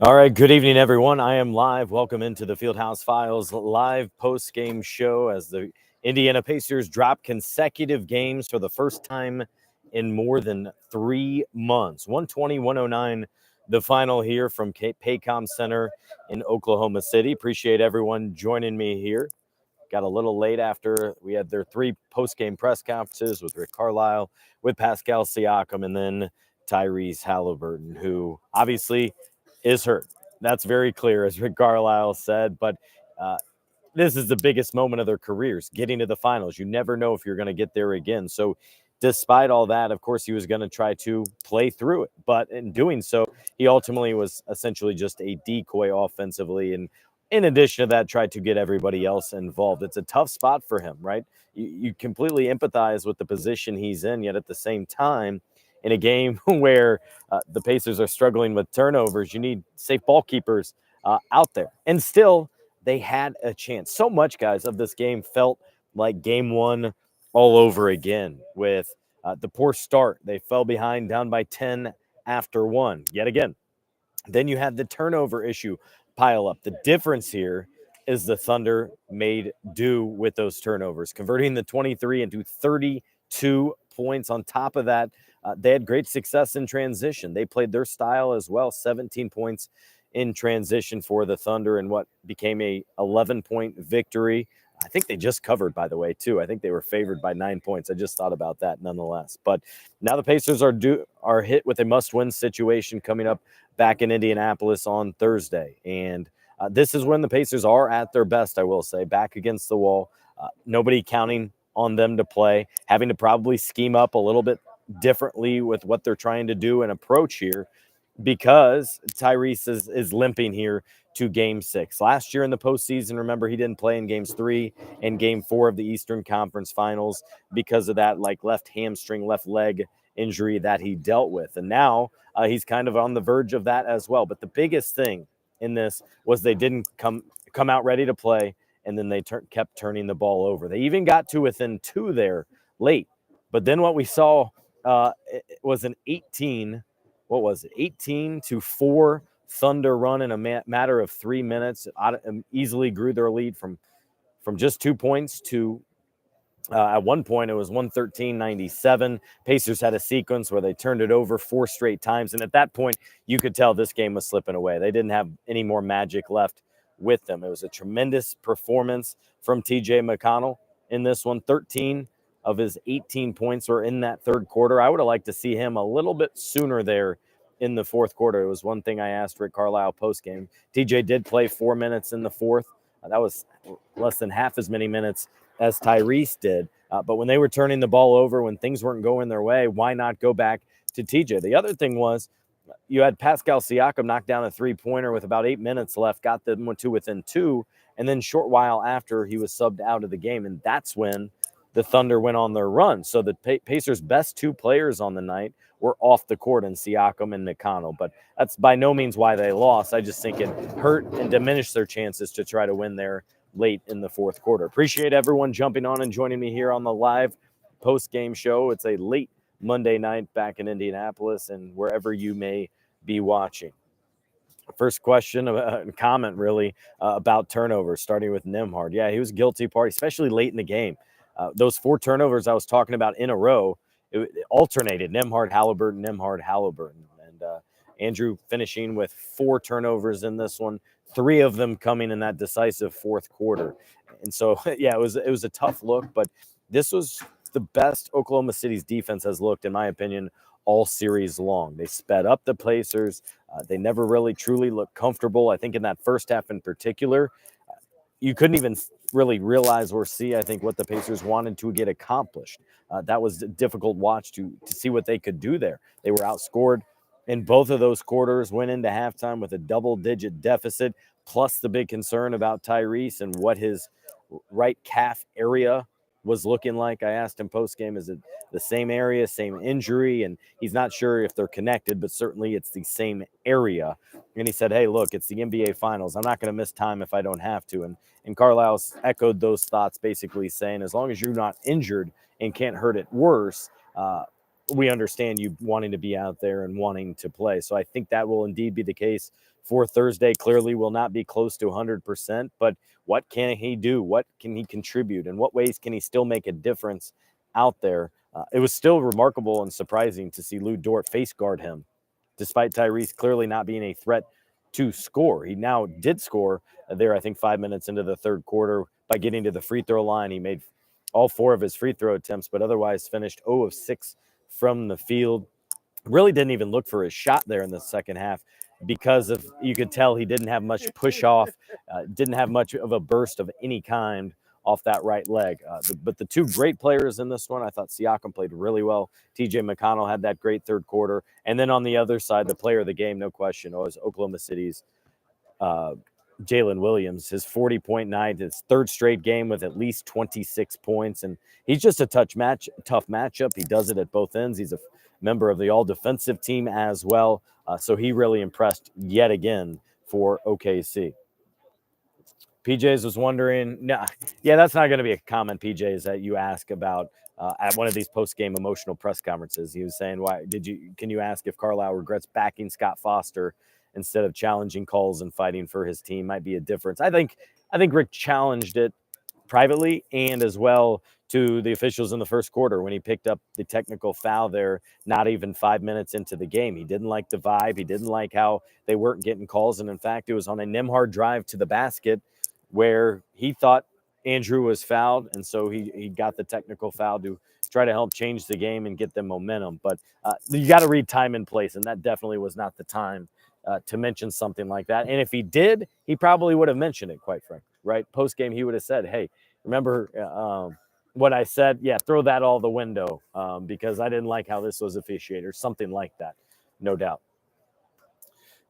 All right, good evening, everyone. I am live. Welcome into the Fieldhouse Files live post-game show as the Indiana Pacers drop consecutive games for the first time in more than 3 months. 120-109, the final here from Paycom Center in Oklahoma City. Appreciate everyone joining me here. Got a little late after we had their 3 post-game press conferences with Rick Carlisle, with Pascal Siakam, and then Tyrese Halliburton, who obviously is hurt. That's very clear, as Rick Carlisle said. But this is the biggest moment of their careers, getting to the finals. You never know if you're going to get there again. So despite all that, of course, he was going to try to play through it. But in doing so, he ultimately was essentially just a decoy offensively. And in addition to that, tried to get everybody else involved. It's a tough spot for him, right? You completely empathize with the position he's in, yet at the same time, in a game where the Pacers are struggling with turnovers, you need safe ball keepers out there. And still, they had a chance. So much, guys, of this game felt like game one all over again with the poor start. They fell behind down by 10 after one, yet again. Then you had the turnover issue pile up. The difference here is the Thunder made do with those turnovers, converting the 23 into 32 points. On top of that, they had great success in transition. They played their style as well, 17 points in transition for the Thunder in what became a 11-point victory. I think they just covered, by the way, too. I think they were favored by 9 points. I just thought about that nonetheless. But now the Pacers are hit with a must-win situation coming up back in Indianapolis on Thursday. And this is when the Pacers are at their best, I will say, back against the wall. Nobody counting on them to play, having to probably scheme up a little bit differently with what they're trying to do and approach here, because Tyrese is limping here to game 6. Last year in the postseason, remember, he didn't play in games 3 and game 4 of the Eastern Conference Finals because of that left hamstring, left leg injury that he dealt with. And now he's kind of on the verge of that as well. But the biggest thing in this was they didn't come out ready to play, and then they kept turning the ball over. They even got to within 2 there late. But then what we saw was an 18 to 4 Thunder run in a matter of 3 minutes. Easily grew their lead from just 2 points to at one point it was 113-97. Pacers had a sequence where they turned it over 4 straight times, and at that point you could tell this game was slipping away. They didn't have any more magic left with them. It was a tremendous performance from TJ McConnell in this one. 13 of his 18 points were in that third quarter. I would have liked to see him a little bit sooner there in the fourth quarter. It was one thing I asked Rick Carlisle postgame. TJ did play 4 minutes in the fourth. That was less than half as many minutes as Tyrese did. But when they were turning the ball over, when things weren't going their way, why not go back to TJ? The other thing was you had Pascal Siakam knock down a three-pointer with about 8 minutes left, got them to within 2, and then short while after he was subbed out of the game, and that's when the Thunder went on their run. So the Pacers' best 2 players on the night were off the court in Siakam and McConnell. But that's by no means why they lost. I just think it hurt and diminished their chances to try to win there late in the fourth quarter. Appreciate everyone jumping on and joining me here on the live post-game show. It's a late Monday night back in Indianapolis and wherever you may be watching. First question and comment really about turnovers, starting with Nembhard. Yeah, he was a guilty party, especially late in the game. Those 4 turnovers I was talking about in a row, it alternated Nembhard, Halliburton, Nembhard, Halliburton. And Andrew finishing with 4 turnovers in this one, 3 of them coming in that decisive fourth quarter. And so, yeah, it was a tough look, but this was the best Oklahoma City's defense has looked, in my opinion, all series long. They sped up the Pacers. They never really truly looked comfortable. I think in that first half in particular, you couldn't even really realize or see, I think, what the Pacers wanted to get accomplished. That was a difficult watch to see what they could do there. They were outscored in both of those quarters, went into halftime with a double-digit deficit, plus the big concern about Tyrese and what his right calf area was looking like. I asked him post-game, is it the same area, same injury? And he's not sure if they're connected, but certainly it's the same area. And he said, hey, look, it's the NBA Finals. I'm not going to miss time if I don't have to. And Carlisle echoed those thoughts, basically saying, as long as you're not injured and can't hurt it worse, we understand you wanting to be out there and wanting to play. So I think that will indeed be the case for Thursday. Clearly will not be close to 100%, but what can he do? What can he contribute? In what ways can he still make a difference out there? It was still remarkable and surprising to see Lou Dort face guard him, despite Tyrese clearly not being a threat to score. He now did score there, I think, 5 minutes into the third quarter by getting to the free throw line. He made all 4 of his free throw attempts, but otherwise finished 0 of 6 from the field. Really didn't even look for his shot there in the second half because of, you could tell he didn't have much push off, didn't have much of a burst of any kind off that right leg. But the 2 great players in this one, I thought Siakam played really well. TJ McConnell had that great third quarter. And then on the other side, the player of the game, no question, was Oklahoma City's Jalen Williams, his 40-point night, his 3rd straight game with at least 26 points. And he's just a tough matchup. He does it at both ends. He's a member of the all-defensive team as well. So he really impressed yet again for OKC. PJs was wondering, that's not going to be a common PJs that you ask about at one of these post-game emotional press conferences. He was saying, can you ask if Carlisle regrets backing Scott Foster instead of challenging calls and fighting for his team? Might be a difference. I think Rick challenged it privately and as well to the officials in the first quarter when he picked up the technical foul there, not even 5 minutes into the game. He didn't like the vibe. He didn't like how they weren't getting calls. And in fact, it was on a Nembhard drive to the basket where he thought Andrew was fouled, and so he got the technical foul to try to help change the game and get them momentum. But you got to read time and place, and that definitely was not the time to mention something like that. And if he did, he probably would have mentioned it, quite frankly, right? Post-game, he would have said, hey, remember what I said? Yeah, throw that all the window because I didn't like how this was officiated or something like that, no doubt.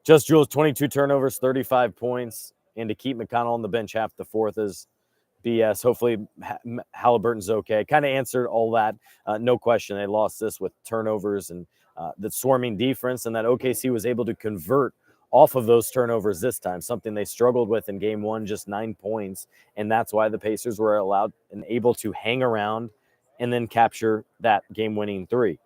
Just Jules, 22 turnovers, 35 points. And to keep McConnell on the bench half the fourth is BS. Hopefully Halliburton's okay. Kind of answered all that. No question. They lost this with turnovers and the swarming defense, and that OKC was able to convert off of those turnovers this time, something they struggled with in game 1, just 9 points. And that's why the Pacers were allowed and able to hang around and then capture that game-winning 3.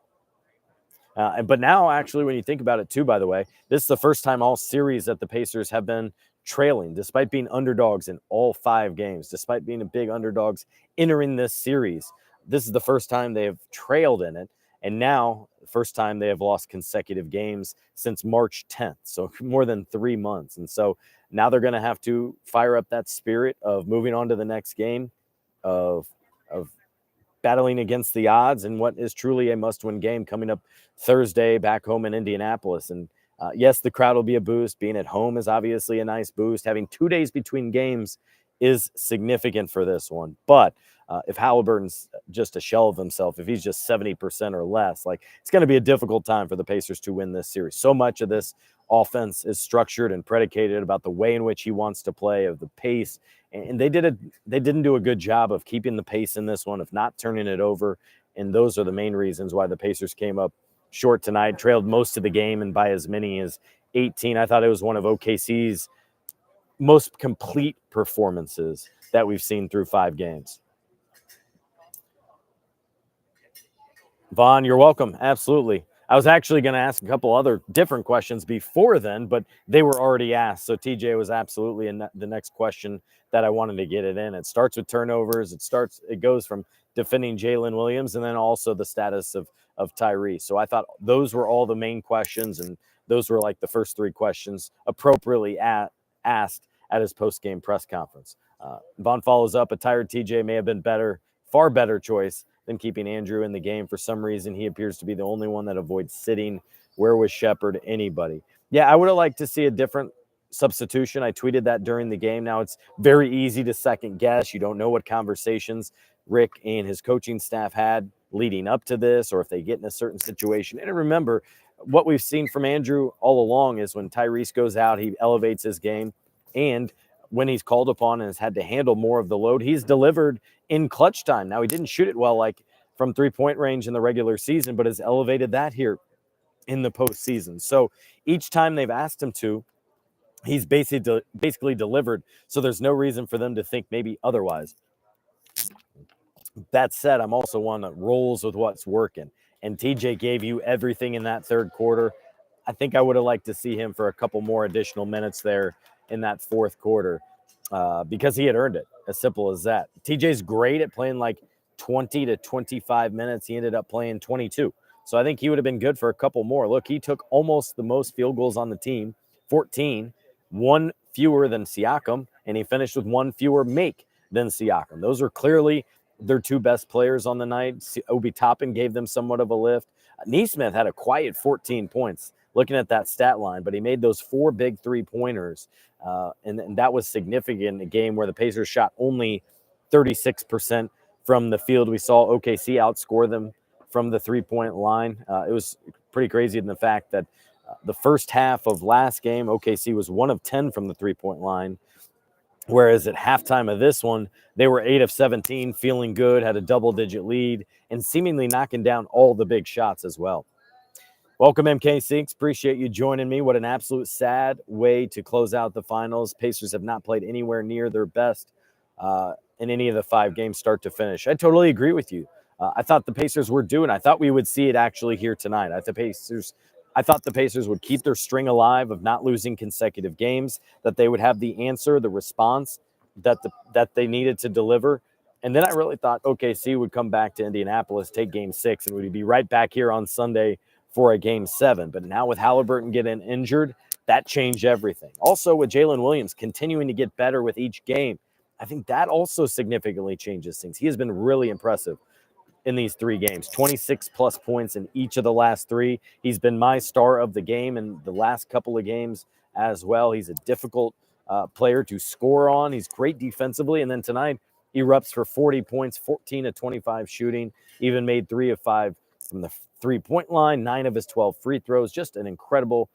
But now, actually, when you think about it, too, by the way, this is the first time all series that the Pacers have been trailing, despite being underdogs in all 5 games, despite being a big underdogs entering this series. This is the first time they have trailed in it. And now, the first time they have lost consecutive games since March 10th. So more than 3 months. And so now they're going to have to fire up that spirit of moving on to the next game, of battling against the odds in what is truly a must-win game coming up Thursday back home in Indianapolis. And yes, the crowd will be a boost. Being at home is obviously a nice boost. Having 2 days between games is significant for this one. But if Halliburton's just a shell of himself, if he's just 70% or less, it's going to be a difficult time for the Pacers to win this series. So much of this offense is structured and predicated about the way in which he wants to play, of the pace. And they didn't do a good job of keeping the pace in this one, of not turning it over. And those are the main reasons why the Pacers came up short tonight, trailed most of the game and by as many as 18. I thought it was one of OKC's most complete performances that we've seen through 5 games. Vaughn, you're welcome. Absolutely. I was actually going to ask a couple other different questions before then, but they were already asked. So TJ was absolutely in the next question that I wanted to get it in. It starts with turnovers. It goes from defending Jalen Williams and then also the status of Tyrese. So I thought those were all the main questions, and those were like the first 3 questions appropriately asked at his post-game press conference. Vaughn follows up, a tired TJ may have been far better choice than keeping Andrew in the game. For some reason, he appears to be the only one that avoids sitting. Where was Shepherd? Anybody? Yeah, I would have liked to see a different substitution. I tweeted that during the game. Now, it's very easy to second guess. You don't know what conversations Rick and his coaching staff had leading up to this, or if they get in a certain situation. And remember, what we've seen from Andrew all along is when Tyrese goes out, he elevates his game. And when he's called upon and has had to handle more of the load, he's delivered in clutch time. Now, he didn't shoot it well from 3-point range in the regular season, but has elevated that here in the postseason. So each time they've asked him to, he's basically delivered. So there's no reason for them to think maybe otherwise. That said, I'm also one that rolls with what's working. and TJ gave you everything in that third quarter. I think I would have liked to see him for a couple more additional minutes there in that fourth quarter because he had earned it. As simple as that. TJ's great at playing like 20 to 25 minutes. He ended up playing 22. So I think he would have been good for a couple more. Look, he took almost the most field goals on the team, 14, one fewer than Siakam, and he finished with one fewer make than Siakam. Those are clearly their two best players on the night. Obi Toppin gave them somewhat of a lift. Neesmith had a quiet 14 points looking at that stat line, but he made those 4 big three-pointers, and that was significant in a game where the Pacers shot only 36% from the field. We saw OKC outscore them from the three-point line. It was pretty crazy in the fact that the first half of last game, OKC was 1 of 10 from the three-point line, whereas at halftime of this one, they were 8 of 17, feeling good, had a double-digit lead, and seemingly knocking down all the big shots as well. Welcome, MK Sinks. Appreciate you joining me. What an absolute sad way to close out the finals. Pacers have not played anywhere near their best in any of the 5 games start to finish. I totally agree with you. I thought the Pacers were due, and I thought we would see it actually here tonight. I thought the Pacers would keep their string alive of not losing consecutive games, that they would have the answer, the response that they needed to deliver. And then I really thought OKC would come back to Indianapolis, take game 6, and we'd be right back here on Sunday for a game 7. But now with Halliburton getting injured, that changed everything. Also with Jalen Williams continuing to get better with each game, I think that also significantly changes things. He has been really impressive in these 3 games, 26 plus points in each of the last 3. He's been my star of the game in the last couple of games as well. He's a difficult player to score on. He's great defensively. And then tonight, erupts for 40 points, 14 of 25 shooting, even made 3 of 5 from the three-point line, 9 of his 12 free throws. Just an incredible,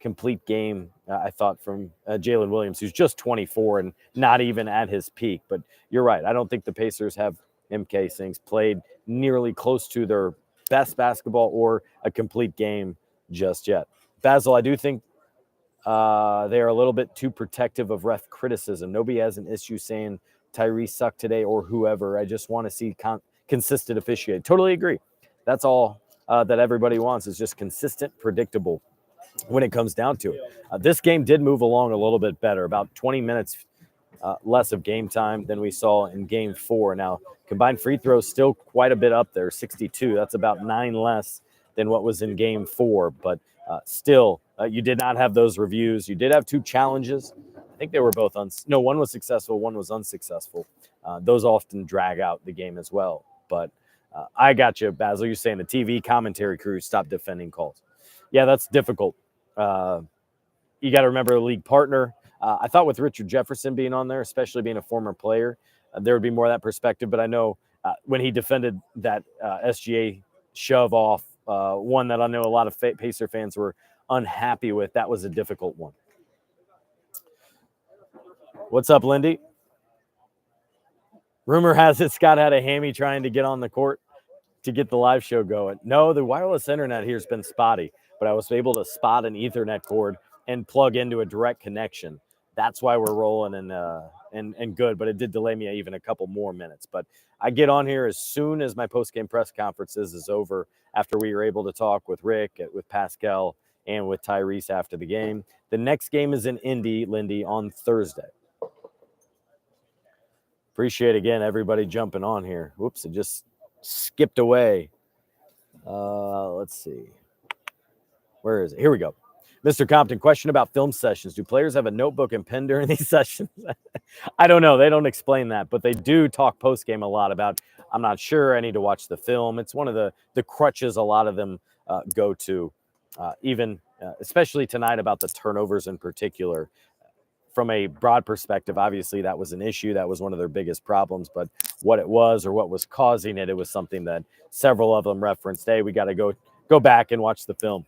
complete game, I thought, from Jalen Williams, who's just 24 and not even at his peak. But you're right. I don't think the Pacers have, MK Sinks, played nearly close to their best basketball or a complete game just yet. Basil, I do think they are a little bit too protective of ref criticism. Nobody has an issue saying Tyrese sucked today or whoever. I just want to see consistent officiating. Totally agree. That's all that everybody wants, is just consistent, predictable when it comes down to it. This game did move along a little bit better, about 20 minutes less of game time than we saw in game 4. Now, combined free throws still quite a bit up there, 62. That's about 9 less than what was in game 4. But still, you did not have those reviews. You did have 2 challenges. I think they were both one was successful, one was unsuccessful. Those often drag out the game as well. But I got you, Basil. You're saying the TV commentary crew stopped defending calls. Yeah, that's difficult. You got to remember a league partner. I thought with Richard Jefferson being on there, especially being a former player, there would be more of that perspective. But I know when he defended that SGA shove off, one that I know a lot of Pacer fans were unhappy with, that was a difficult one. What's up, Lindy? Rumor has it Scott had a hammy trying to get on the court to get the live show going. No, the wireless internet here has been spotty, but I was able to spot an Ethernet cord and plug into a direct connection. That's why we're rolling and good, but it did delay me even a couple more minutes. But I get on here as soon as my post-game press conferences is over, after we were able to talk with Rick, with Pascal, and with Tyrese after the game. The next game is in Indy, Lindy, on Thursday. Appreciate, again, everybody jumping on here. Whoops, it just skipped away. Let's see. Where is it? Here we go. Mr. Compton, question about film sessions. Do players have a notebook and pen during these sessions? I don't know. They don't explain that, but they do talk post-game a lot about, I'm not sure, I need to watch the film. It's one of the crutches a lot of them go to, especially tonight about the turnovers in particular. From a broad perspective, obviously that was an issue. That was one of their biggest problems. But what it was or what was causing it, it was something that several of them referenced. Hey, we got to go back and watch the film.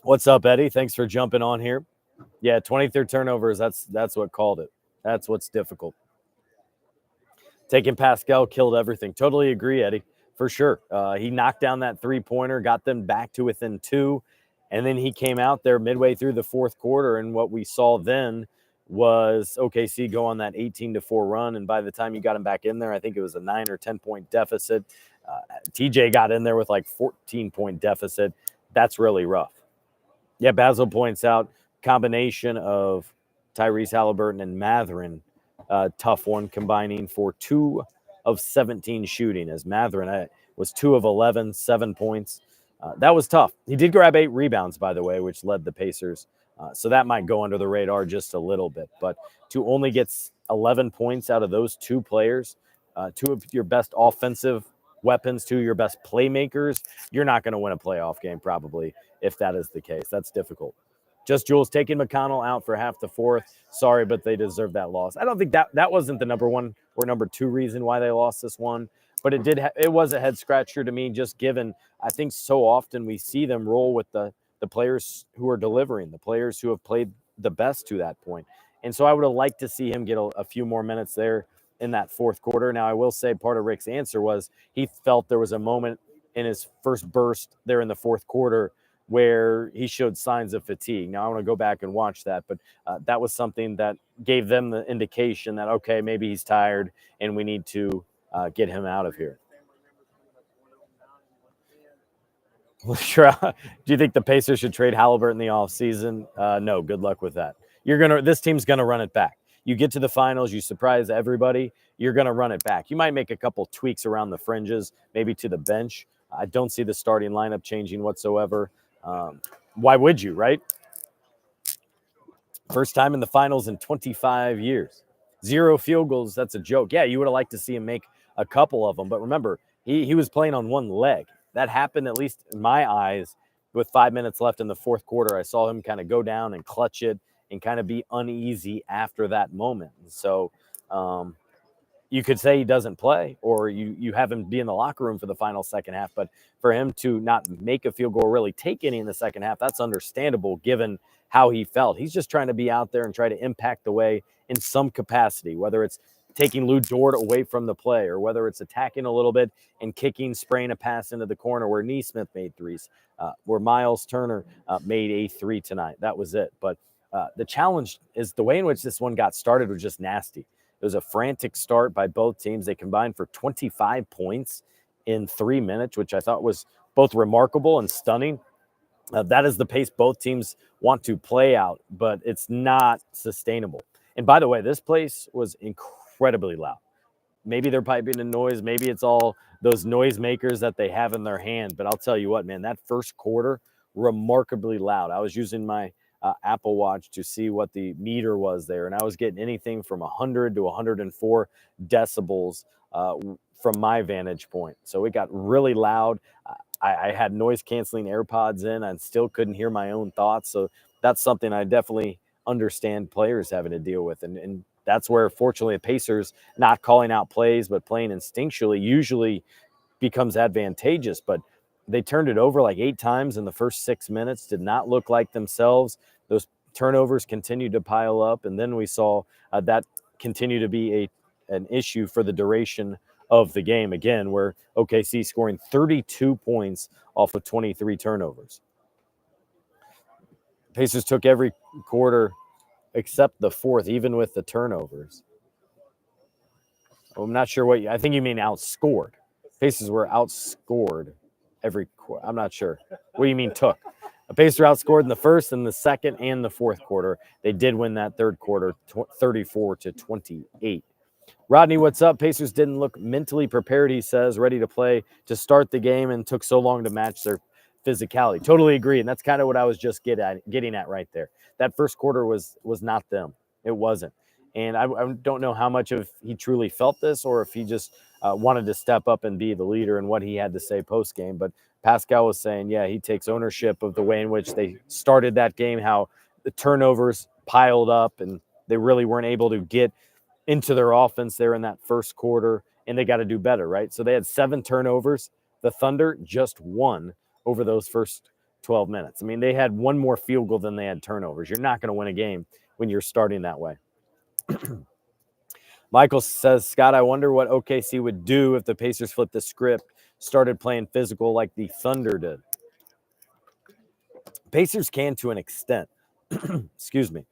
What's up, Eddie? Thanks for jumping on here. Yeah, 23rd turnovers, that's what called it. That's what's difficult. Taking Pascal killed everything. Totally agree, Eddie, for sure. He knocked down that three-pointer, got them back to within 2. And then he came out there midway through the fourth quarter, and what we saw then was OKC go on that 18-4 run. And by the time you got him back in there, I think it was a 9 or 10 point deficit. TJ got in there with like 14-point deficit. That's really rough. Yeah, Basil points out combination of Tyrese Halliburton and Matherin, tough one, combining for 2 of 17 shooting, as Matherin was 2 of 11, 7 points. That was tough. He did grab 8 rebounds, by the way, which led the Pacers. So that might go under the radar just a little bit. But to only get 11 points out of those 2 players, 2 of your best offensive weapons, 2 of your best playmakers, you're not going to win a playoff game probably if that is the case. That's difficult. Just Jules taking McConnell out for half the fourth. Sorry, but they deserve that loss. I don't think that wasn't the number 1 or number 2 reason why they lost this one, but it was a head scratcher to me, just given I think so often we see them roll with the players who are delivering, the players who have played the best to that point. And so I would have liked to see him get a few more minutes there in that fourth quarter. Now, I will say part of Rick's answer was he felt there was a moment in his first burst there in the fourth quarter where he showed signs of fatigue. Now, I want to go back and watch that, but that was something that gave them the indication that, okay, maybe he's tired and we need to get him out of here. Sure. Do you think the Pacers should trade Halliburton in the offseason? No, good luck with that. This team's gonna run it back. You get to the finals, you surprise everybody, you're gonna run it back. You might make a couple tweaks around the fringes, maybe to the bench. I don't see the starting lineup changing whatsoever. Why would you, right? First time in the finals in 25 years. 0 field goals, that's a joke. Yeah, you would have liked to see him make a couple of them, but remember, he was playing on one leg. That happened, at least in my eyes, with 5 minutes left in the fourth quarter. I saw him kind of go down and clutch it and kind of be uneasy after that moment. And so you could say he doesn't play, or you have him be in the locker room for the final second half. But for him to not make a field goal, or really take any in the second half, that's understandable given how he felt. He's just trying to be out there and try to impact the way in some capacity, whether it's taking Lou Dort away from the play, or whether it's attacking a little bit and kicking, spraying a pass into the corner where Neesmith made threes, where Miles Turner made a 3 tonight. That was it. But the challenge is the way in which this one got started was just nasty. It was a frantic start by both teams. They combined for 25 points in 3 minutes, which I thought was both remarkable and stunning. That is the pace both teams want to play out, but it's not sustainable. And by the way, this place was incredibly loud. Maybe they're piping in noise. Maybe it's all those noise makers that they have in their hand. But I'll tell you what, man, that first quarter, remarkably loud. I was using my Apple Watch to see what the meter was there, and I was getting anything from 100 to 104 decibels from my vantage point. So it got really loud. I had noise-canceling AirPods in and still couldn't hear my own thoughts. So that's something I definitely understand players having to deal with. And that's where, fortunately, the Pacers not calling out plays but playing instinctually usually becomes advantageous. But they turned it over like 8 times in the first 6 minutes, did not look like themselves. Those turnovers continued to pile up, and then we saw that continue to be an issue for the duration of the game again, where OKC scoring 32 points off of 23 turnovers. Pacers took every quarter except the fourth, even with the turnovers. I'm not sure I think you mean outscored. Pacers were outscored every quarter. I'm not sure. What do you mean took? The Pacers were outscored in the first and the second and the fourth quarter. They did win that third quarter, 34-28. Rodney, what's up? Pacers didn't look mentally prepared, he says, ready to play to start the game, and took so long to match their physicality. Totally agree, and that's kind of what I was just getting at right there. That first quarter was not them. It wasn't. And I don't know how much of he truly felt this, or if he just wanted to step up and be the leader, and what he had to say post-game. But Pascal was saying, yeah, he takes ownership of the way in which they started that game, how the turnovers piled up, and they really weren't able to get into their offense there in that first quarter, and they got to do better, right? So they had 7 turnovers. The Thunder just 1 over those first 12 minutes. I mean, they had 1 more field goal than they had turnovers. You're not going to win a game when you're starting that way. Michael says, Scott, I wonder what OKC would do if the Pacers flipped the script, started playing physical like the Thunder did. Pacers can to an extent. Excuse me.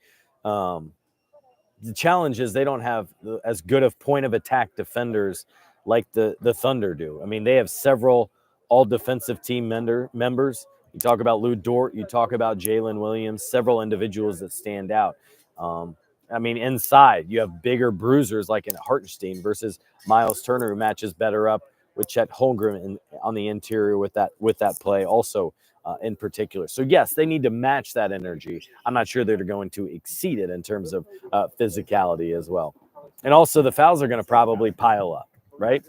The challenge is they don't have as good of point of attack defenders like the Thunder do. I mean, they have several all-defensive team members. You talk about Lou Dort, you talk about Jalen Williams, several individuals that stand out. I mean, inside, you have bigger bruisers like in Hartenstein versus Miles Turner, who matches better up with Chet Holmgren on the interior with that play also in particular. So, yes, they need to match that energy. I'm not sure they're going to exceed it in terms of physicality as well. And also, the fouls are going to probably pile up, right?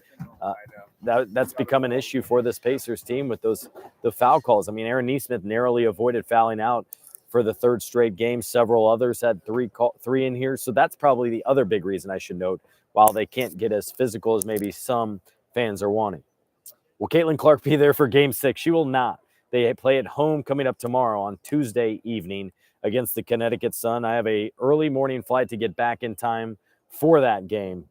That's become an issue for this Pacers team with the foul calls. I mean, Aaron Nesmith narrowly avoided fouling out for the third straight game. Several others had three in here. So that's probably the other big reason I should note, while they can't get as physical as maybe some fans are wanting. Will Caitlin Clark be there for Game 6? She will not. They play at home coming up tomorrow on Tuesday evening against the Connecticut Sun. I have a early morning flight to get back in time for that game.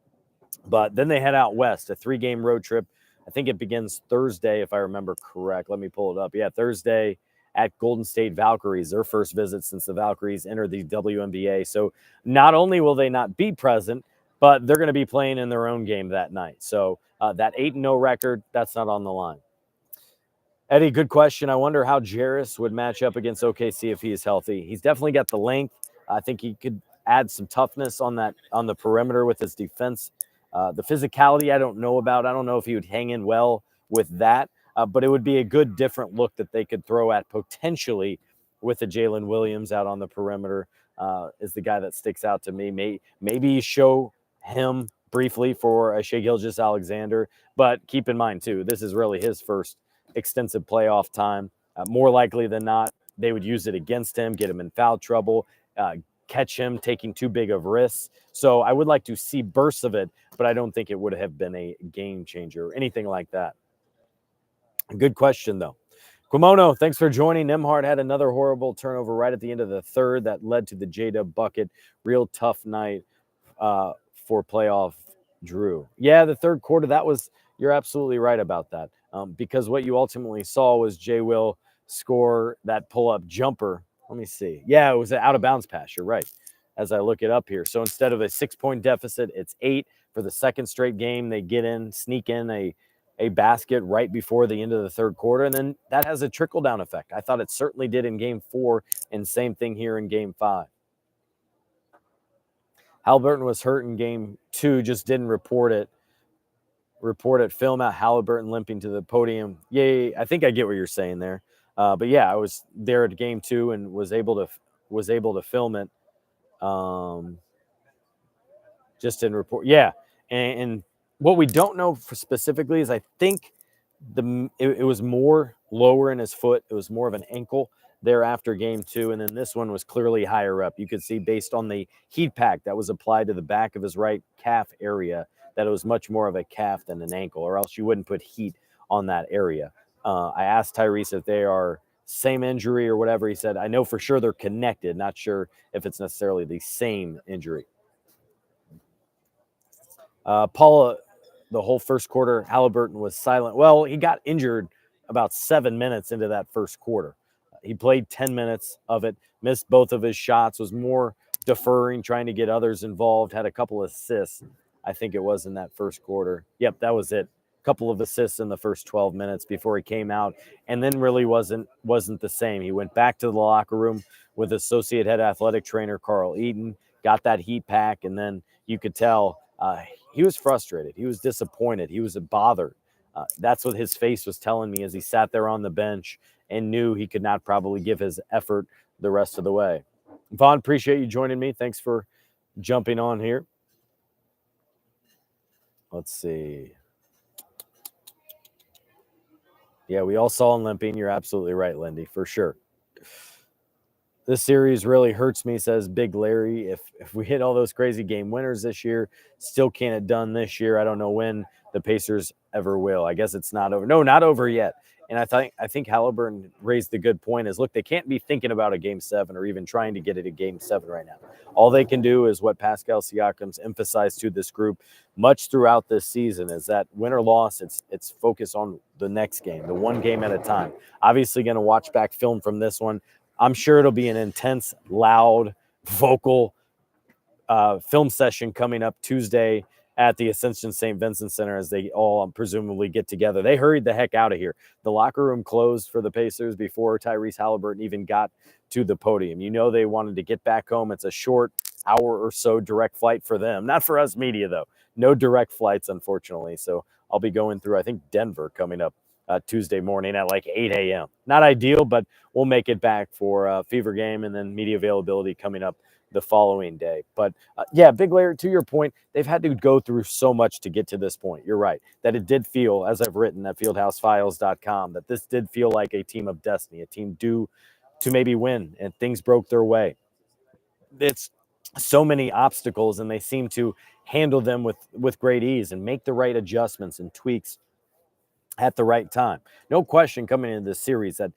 But then they head out west, a 3-game road trip. I think it begins Thursday, if I remember correct. Let me pull it up. Yeah, Thursday at Golden State Valkyries, their first visit since the Valkyries entered the WNBA. So not only will they not be present, but they're going to be playing in their own game that night. So that 8-0 record, that's not on the line. Eddie, good question. I wonder how Jarris would match up against OKC if he is healthy. He's definitely got the length. I think he could add some toughness on the perimeter with his defense. The physicality I don't know about. I don't know if he would hang in well with that, but it would be a good different look that they could throw at potentially with a Jalen Williams out on the perimeter is the guy that sticks out to me. Maybe show him briefly for a Shai Gilgeous-Alexander, but keep in mind, too, this is really his first extensive playoff time. More likely than not, they would use it against him, get him in foul trouble, catch him taking too big of risks. So I would like to see bursts of it, but I don't think it would have been a game changer or anything like that. Good question, though. Quimono, thanks for joining. Nembhard had another horrible turnover right at the end of the third that led to the J-Dub bucket. Real tough night for playoff Drew. Yeah, the third quarter, you're absolutely right about that. Because what you ultimately saw was Jay Will score that pull-up jumper. Let me see. Yeah, it was an out-of-bounds pass. You're right, as I look it up here. So instead of a 6-point deficit, it's 8 for the second straight game. They sneak in a basket right before the end of the third quarter, and then that has a trickle-down effect. I thought it certainly did in Game 4, and same thing here in Game 5. Halliburton was hurt in Game 2, just didn't report it. Film out Halliburton limping to the podium. Yay! I think I get what you're saying there. But yeah, I was there at Game 2 and was able to film it. Just didn't report. Yeah, and what we don't know specifically is I think it was more lower in his foot. It was more of an ankle there after Game 2, and then this one was clearly higher up. You could see based on the heat pack that was applied to the back of his right calf area that it was much more of a calf than an ankle, or else you wouldn't put heat on that area. I asked Tyrese if they are same injury or whatever. He said, I know for sure they're connected, not sure if it's necessarily the same injury. Paula, the whole first quarter, Halliburton was silent. Well, he got injured about 7 minutes into that first quarter. He played 10 minutes of it, missed both of his shots, was more deferring, trying to get others involved, had a couple of assists, I think it was in that first quarter. Yep, that was it. A couple of assists in the first 12 minutes before he came out, and then really wasn't the same. He went back to the locker room with associate head athletic trainer Carl Eaton, got that heat pack, and then you could tell he was frustrated. He was disappointed. He was bothered. That's what his face was telling me as he sat there on the bench and knew he could not probably give his effort the rest of the way. Vaughn, appreciate you joining me. Thanks for jumping on here. Let's see. Yeah, we all saw him limping. You're absolutely right, Lindy, for sure. This series really hurts me, says Big Larry. If we hit all those crazy game winners this year, still can't have done this year. I don't know when the Pacers ever will. I guess it's not over. No, not over yet. And I think Halliburton raised the good point is, look, they can't be thinking about a Game 7 or even trying to get it a Game 7 right now. All they can do is what Pascal Siakam's emphasized to this group much throughout this season is that win or loss, it's focus on the next game, the one game at a time. Obviously going to watch back film from this one. I'm sure it'll be an intense, loud, vocal film session coming up Tuesday at the Ascension St. Vincent Center as they all presumably get together. They hurried the heck out of here. The locker room closed for the Pacers before Tyrese Halliburton even got to the podium. You know they wanted to get back home. It's a short hour or so direct flight for them. Not for us media, though. No direct flights, unfortunately. So I'll be going through, I think, Denver coming up Tuesday morning at like 8 a.m. Not ideal, but we'll make it back for Fever Game and then media availability coming up the following day. But yeah, Big Larry, to your point, they've had to go through so much to get to this point. You're right, that it did feel, as I've written at fieldhousefiles.com, that this did feel like a team of destiny, a team due to maybe win, and things broke their way. It's so many obstacles, and they seem to handle them with great ease and make the right adjustments and tweaks at the right time. No question coming into this series that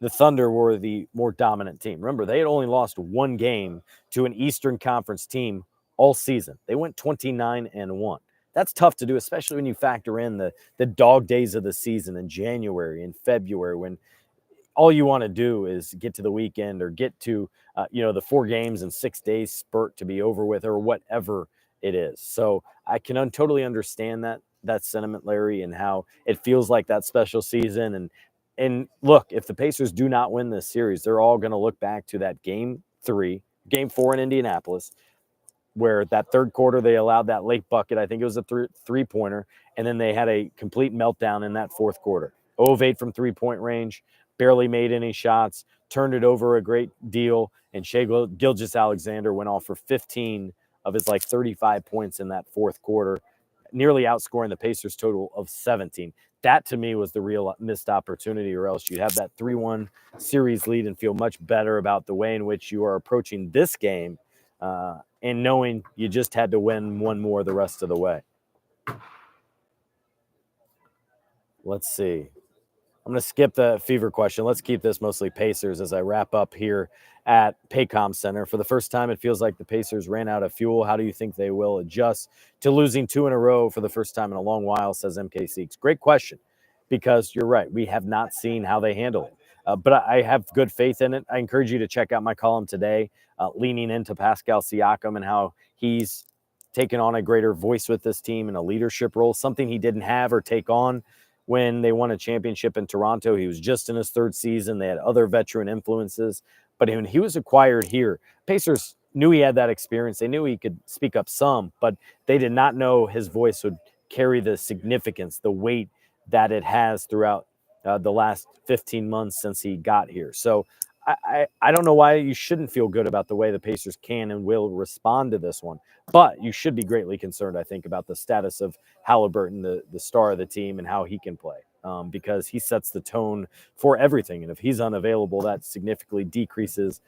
the Thunder were the more dominant team. Remember, they had only lost one game to an Eastern Conference team all season. They went 29-1. That's tough to do, especially when you factor in the dog days of the season in January and February, when all you want to do is get to the weekend or get to the 4 games in 6 days spurt to be over with, or whatever it is. So I can totally understand that sentiment, Larry, and how it feels like that special season. And look, if the Pacers do not win this series, they're all going to look back to that game 4 in Indianapolis, where that third quarter they allowed that late bucket. I think it was a three-pointer, and then they had a complete meltdown in that fourth quarter. 0 of 8 from three-point range, barely made any shots, turned it over a great deal, and Shai Gilgeous-Alexander went off for 15 of his 35 points in that fourth quarter, nearly outscoring the Pacers total of 17. That, to me, was the real missed opportunity, or else you'd have that 3-1 series lead and feel much better about the way in which you are approaching this game, and knowing you just had to win one more the rest of the way. Let's see. I'm going to skip the Fever question. Let's keep this mostly Pacers as I wrap up here at Paycom Center. For the first time, it feels like the Pacers ran out of fuel. How do you think they will adjust to losing 2 in a row for the first time in a long while, says MK Seeks. Great question, because you're right. We have not seen how they handle it. But I have good faith in it. I encourage you to check out my column today, leaning into Pascal Siakam and how he's taken on a greater voice with this team in a leadership role, something he didn't have or take on when they won a championship in Toronto. He was just in his 3rd season. They had other veteran influences. But when he was acquired here, Pacers knew he had that experience. They knew he could speak up some, but they did not know his voice would carry the significance, the weight that it has throughout the last 15 months since he got here. So I don't know why you shouldn't feel good about the way the Pacers can and will respond to this one. But you should be greatly concerned, I think, about the status of Halliburton, the star of the team, and how he can play, because he sets the tone for everything. And if he's unavailable, that significantly decreases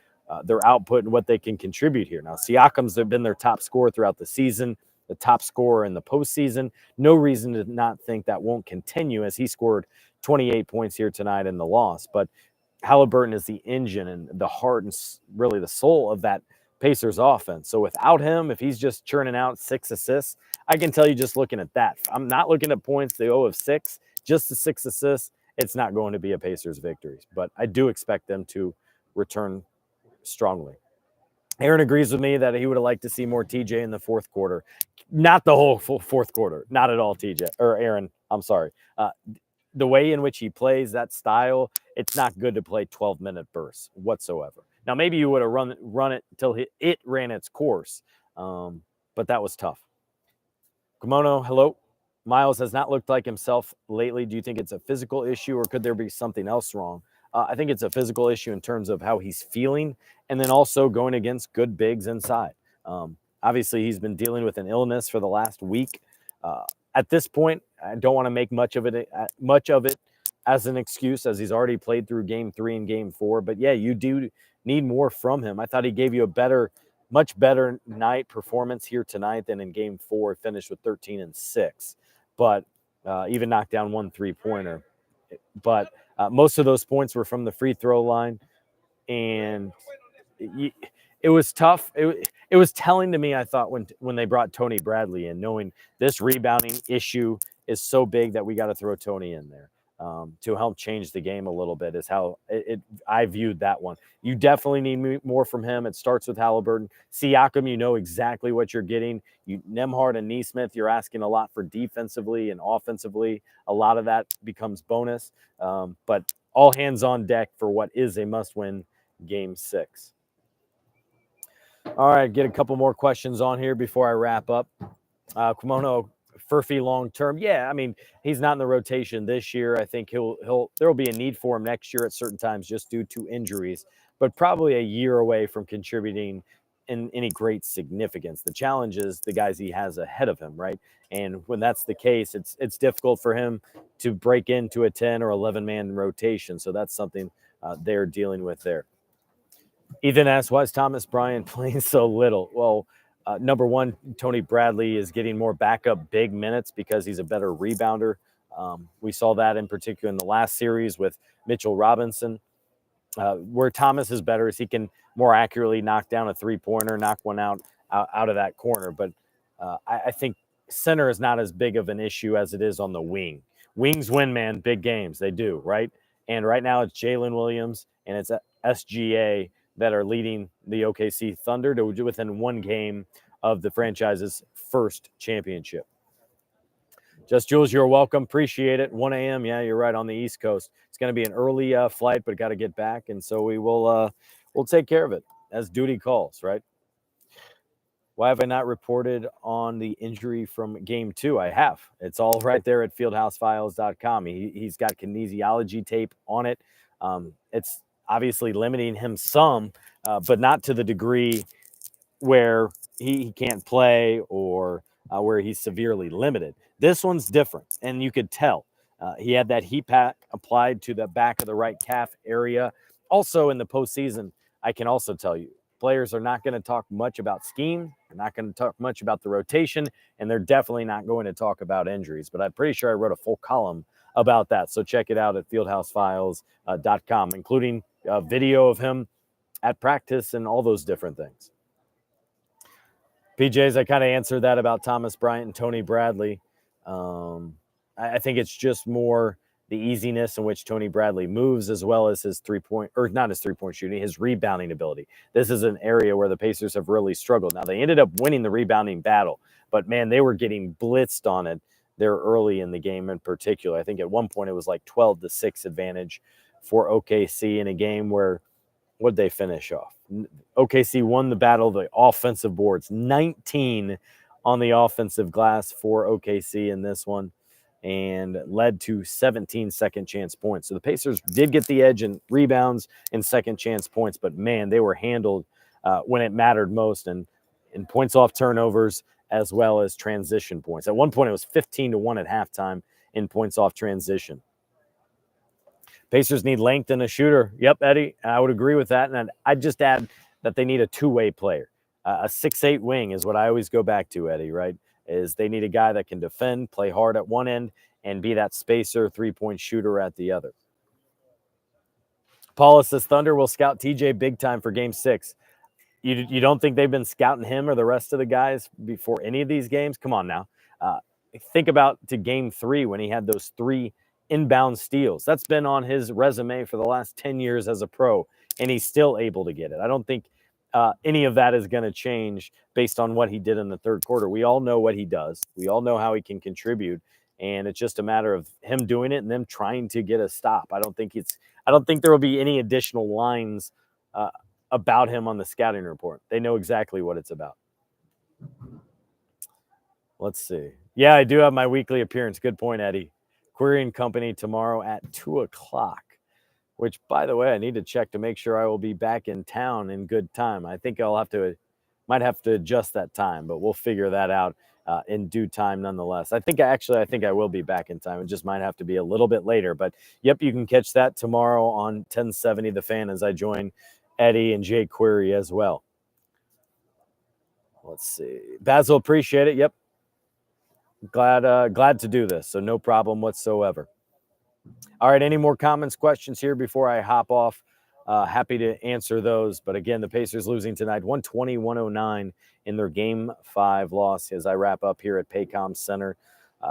their output and what they can contribute here. Now, Siakam's been their top scorer throughout the season, the top scorer in the postseason. No reason to not think that won't continue, as he scored 28 points here tonight in the loss. But Halliburton is the engine and the heart and really the soul of that Pacers offense. So without him, if he's just churning out 6 assists, I can tell you just looking at that. I'm not looking at points, the 0 of 6, just the 6 assists. It's not going to be a Pacers victory, but I do expect them to return strongly. Aaron agrees with me that he would have liked to see more TJ in the fourth quarter. Not the whole fourth quarter. Not at all, TJ. Or Aaron, I'm sorry. The way in which he plays, that style, it's not good to play 12-minute bursts whatsoever. Now, maybe you would have run it until it ran its course, but that was tough. Kimono, hello. Miles has not looked like himself lately. Do you think it's a physical issue, or could there be something else wrong? I think it's a physical issue in terms of how he's feeling, and then also going against good bigs inside. Obviously, he's been dealing with an illness for the last week. At this point, I don't want to make much of it as an excuse, as he's already played through game 3 and game 4. But yeah, you do need more from him. I thought he gave you a much better night performance here tonight than in game 4. Finished with 13 and 6, but even knocked down 1 3-pointer. But most of those points were from the free throw line, and it was tough. It was telling to me, I thought, when they brought Tony Bradley in, knowing this rebounding issue is so big that we got to throw Tony in there. to help change the game a little bit is how I viewed that one. You definitely need more from him. It starts with Halliburton. Siakam, you know exactly what you're getting. Nembhard and Nesmith, you're asking a lot for defensively and offensively. A lot of that becomes bonus. But all hands on deck for what is a must-win Game 6. All right, get a couple more questions on here before I wrap up. Kimono Furphy long term. Yeah, I mean, he's not in the rotation this year. I think there'll be a need for him next year at certain times just due to injuries, but probably a year away from contributing in any great significance. The challenge is the guys he has ahead of him, right? And when that's the case, it's difficult for him to break into a 10 or 11-man rotation. So that's something they're dealing with there. Ethan asks, why is Thomas Bryant playing so little? Well, number one, Tony Bradley is getting more backup big minutes because he's a better rebounder. We saw that in particular in the last series with Mitchell Robinson. Where Thomas is better is he can more accurately knock down a three-pointer, knock one out of that corner. But I think center is not as big of an issue as it is on the wing. Wings win, man, big games. They do, right? And right now it's Jalen Williams and it's SGA that are leading the OKC Thunder to within one game of the franchise's first championship. Just Jules, you're welcome. Appreciate it. 1 a.m. Yeah, you're right, on the East Coast. It's going to be an early flight, but got to get back, and so we'll take care of it as duty calls, right? Why have I not reported on the injury from Game 2? I have. It's all right there at fieldhousefiles.com. He's got kinesiology tape on it. It's obviously limiting him some, but not to the degree where he can't play or where he's severely limited. This one's different, and you could tell. He had that heat pack applied to the back of the right calf area. Also in the postseason, I can also tell you, players are not going to talk much about scheme. They're not going to talk much about the rotation, and they're definitely not going to talk about injuries. But I'm pretty sure I wrote a full column about that. So check it out at fieldhousefiles.com, including a video of him at practice and all those different things. PJs, I kind of answered that about Thomas Bryant and Tony Bradley. I think it's just more the easiness in which Tony Bradley moves, as well as his not his three-point shooting, his rebounding ability. This is an area where the Pacers have really struggled. Now, they ended up winning the rebounding battle, but, man, they were getting blitzed on it there early in the game in particular. I think at one point it was like 12-6 advantage for OKC in a game where, what did they finish off? OKC won the battle of the offensive boards, 19 on the offensive glass for OKC in this one, and led to 17 second chance points. So the Pacers did get the edge in rebounds and second chance points, but, man, they were handled when it mattered most, and in points off turnovers as well as transition points. At one point it was 15-1 at halftime in points off transition. Pacers need length and a shooter. Yep, Eddie, I would agree with that. And I'd just add that they need a two-way player. A 6'8" wing is what I always go back to, Eddie, right? Is they need a guy that can defend, play hard at one end, and be that spacer, three-point shooter at the other. Paula says Thunder will scout TJ big time for Game 6. You don't think they've been scouting him or the rest of the guys before any of these games? Come on now. Think about to Game 3 when he had those 3 inbound steals. That's been on his resume for the last 10 years as a pro, and he's still able to get it. I don't think any of that is going to change based on what he did in the third quarter. We all know what he does. We all know how he can contribute, and it's just a matter of him doing it and them trying to get a stop. I don't think there will be any additional lines about him on the scouting report. They know exactly what it's about. Let's see. Yeah, I do have my weekly appearance. Good point, Eddie. Query and Company tomorrow at 2:00, which, by the way, I need to check to make sure I will be back in town in good time. I think might have to adjust that time, but we'll figure that out in due time nonetheless. I think I will be back in time. It just might have to be a little bit later. But, yep, you can catch that tomorrow on 1070 The Fan as I join Eddie and Jay Query as well. Let's see. Basil, appreciate it. Yep. Glad to do this, so no problem whatsoever. All right, any more comments, questions here before I hop off? Happy to answer those. But again, the Pacers losing tonight, 120-109 in their Game 5 loss as I wrap up here at Paycom Center.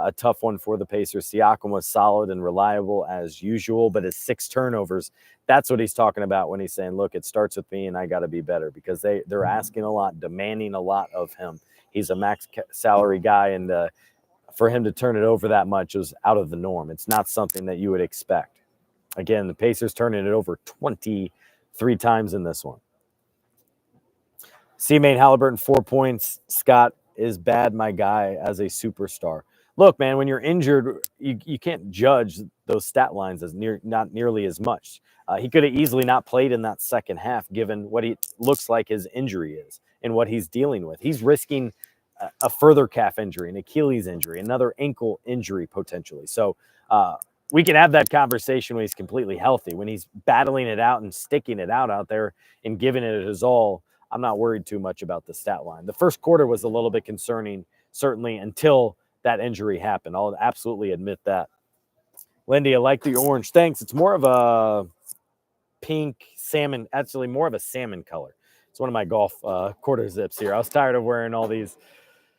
a tough one for the Pacers. Siakam was solid and reliable as usual, but his 6 turnovers, that's what he's talking about when he's saying, look, it starts with me and I got to be better, because they're asking a lot, demanding a lot of him. He's a max salary guy, and for him to turn it over that much is out of the norm. It's not something that you would expect. Again, the Pacers turning it over 23 times in this one. C-Main Halliburton, 4 points. Scott is bad, my guy, as a superstar. Look, man, when you're injured, you can't judge those stat lines as not nearly as much. He could have easily not played in that second half, given what he looks like his injury is and what he's dealing with. He's risking a further calf injury, an Achilles injury, another ankle injury potentially. So we can have that conversation when he's completely healthy. When he's battling it out and sticking it out there and giving it his all, I'm not worried too much about the stat line. The first quarter was a little bit concerning, certainly, until that injury happened. I'll absolutely admit that. Lindy, I like the orange. Thanks. It's more of a pink salmon, actually more of a salmon color. It's one of my golf quarter zips here. I was tired of wearing all these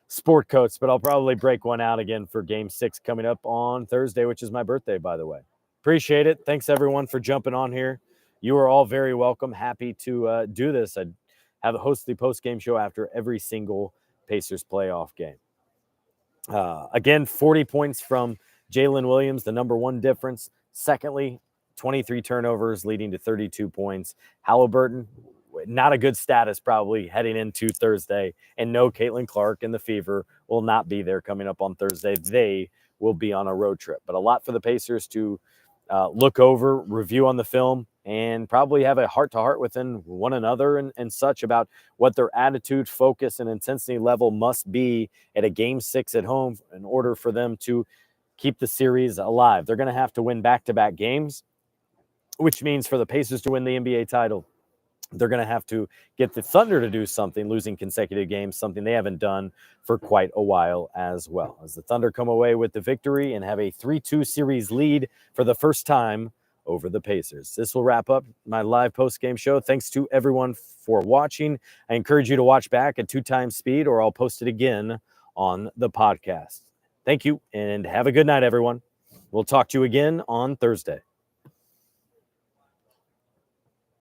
sport coats, but I'll probably break one out again for Game 6 coming up on Thursday, which is my birthday, by the way. Appreciate it. Thanks, everyone, for jumping on here. You are all very welcome. Happy to do this. I'd have a host the post-game show after every single Pacers playoff game. Again, 40 points from Jalen Williams, the number one difference. Secondly, 23 turnovers leading to 32 points. Halliburton, not a good status probably heading into Thursday. And no, Caitlin Clark and the Fever will not be there coming up on Thursday. They will be on a road trip. But a lot for the Pacers to look over, review on the film, and probably have a heart-to-heart within one another and such about what their attitude, focus, and intensity level must be at a Game 6 at home in order for them to keep the series alive. They're going to have to win back-to-back games, which means for the Pacers to win the NBA title, they're going to have to get the Thunder to do something, losing consecutive games, something they haven't done for quite a while as well. As the Thunder come away with the victory and have a 3-2 series lead for the first time over the Pacers. This will wrap up my live post-game show. Thanks to everyone for watching. I encourage you to watch back at 2 times speed, or I'll post it again on the podcast. Thank you, and have a good night, everyone. We'll talk to you again on Thursday.